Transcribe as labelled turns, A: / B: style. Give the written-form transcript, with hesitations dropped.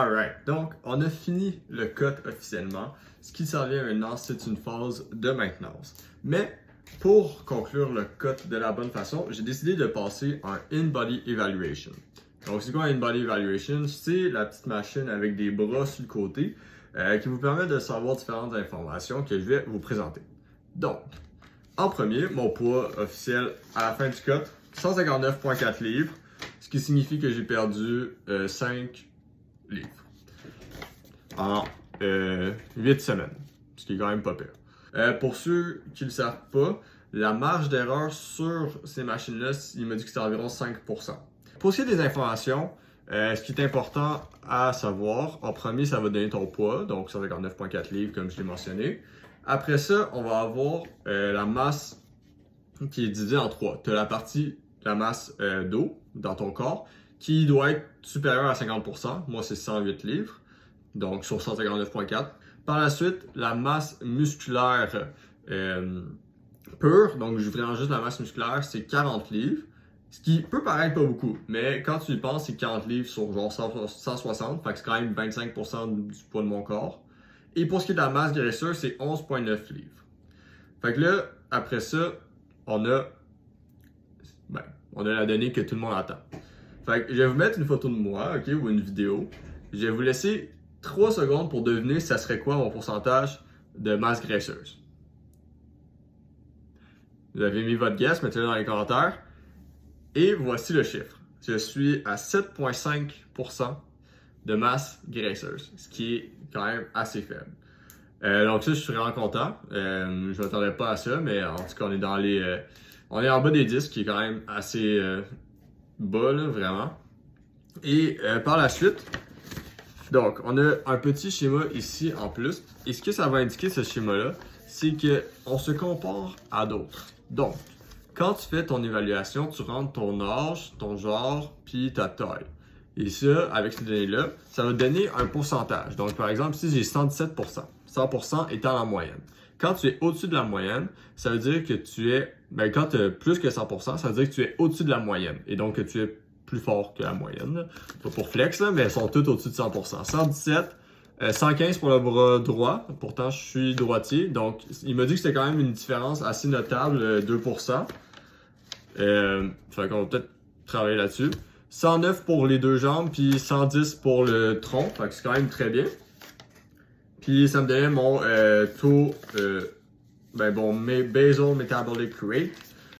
A: Alright, donc on a fini le cut officiellement. Ce qui s'en vient maintenant, c'est une phase de maintenance. Mais pour conclure le cut de la bonne façon, j'ai décidé de passer un In-Body Evaluation. Donc c'est quoi un In-Body Evaluation? C'est la petite machine avec des bras sur le côté qui vous permet de savoir différentes informations que je vais vous présenter. Donc, en premier, mon poids officiel à la fin du cut, 159,4 livres, ce qui signifie que j'ai perdu 5 livres en 8 semaines, ce qui est quand même pas pire. Pour ceux qui ne le savent pas, la marge d'erreur sur ces machines-là, il m'a dit que c'était environ 5%. Pour ce qui est des informations, ce qui est important à savoir, en premier, ça va donner ton poids, donc 159,4 livres comme je l'ai mentionné. Après ça, on va avoir la masse qui est divisée en trois. Tu as la partie, la masse d'eau dans ton corps, qui doit être supérieure à 50%. Moi, c'est 108 livres, donc sur 159,4. Par la suite, la masse musculaire pure, donc je prends juste la masse musculaire, c'est 40 livres. Ce qui peut paraître pas beaucoup, mais quand tu y penses, c'est 40 livres sur genre 160, fait que c'est quand même 25% du poids de mon corps. Et pour ce qui est de la masse graisseuse, c'est 11,9 livres. Fait que là, après ça, on a la donnée que tout le monde attend. Fait que je vais vous mettre une photo de moi, ok, ou une vidéo. Je vais vous laisser 3 secondes pour deviner ça serait quoi mon pourcentage de masse graisseuse. Vous avez mis votre guess, mettez-le dans les commentaires. Et voici le chiffre. Je suis à 7,5% de masse graisseuse, ce qui est quand même assez faible. Donc ça, je suis vraiment content. Je ne m'attendais pas à ça, mais en tout cas, on est dans les... on est en bas des 10, qui est quand même assez bas, là, vraiment. Et par la suite, donc, on a un petit schéma ici en plus. Et ce que ça va indiquer, ce schéma-là, c'est qu'on se compare à d'autres. Donc, quand tu fais ton évaluation, tu rentres ton âge, ton genre, puis ta taille. Et ça, avec ces données-là, ça va donner un pourcentage. Donc, par exemple, si j'ai 117%, 100% étant la moyenne. Quand tu es au-dessus de la moyenne, ça veut dire que tu es... quand tu as plus que 100%, ça veut dire que tu es au-dessus de la moyenne. Et donc, que tu es plus fort que la moyenne. Là. Pas pour flex, là, mais elles sont toutes au-dessus de 100%. 117, 115 pour le bras droit. Pourtant, je suis droitier. Donc, il m'a dit que c'était quand même une différence assez notable, 2%. Fait qu'on va peut-être travailler là-dessus. 109 pour les deux jambes, puis 110 pour le tronc. Fait que c'est quand même très bien. Puis ça me donnait mon taux, basal metabolic rate,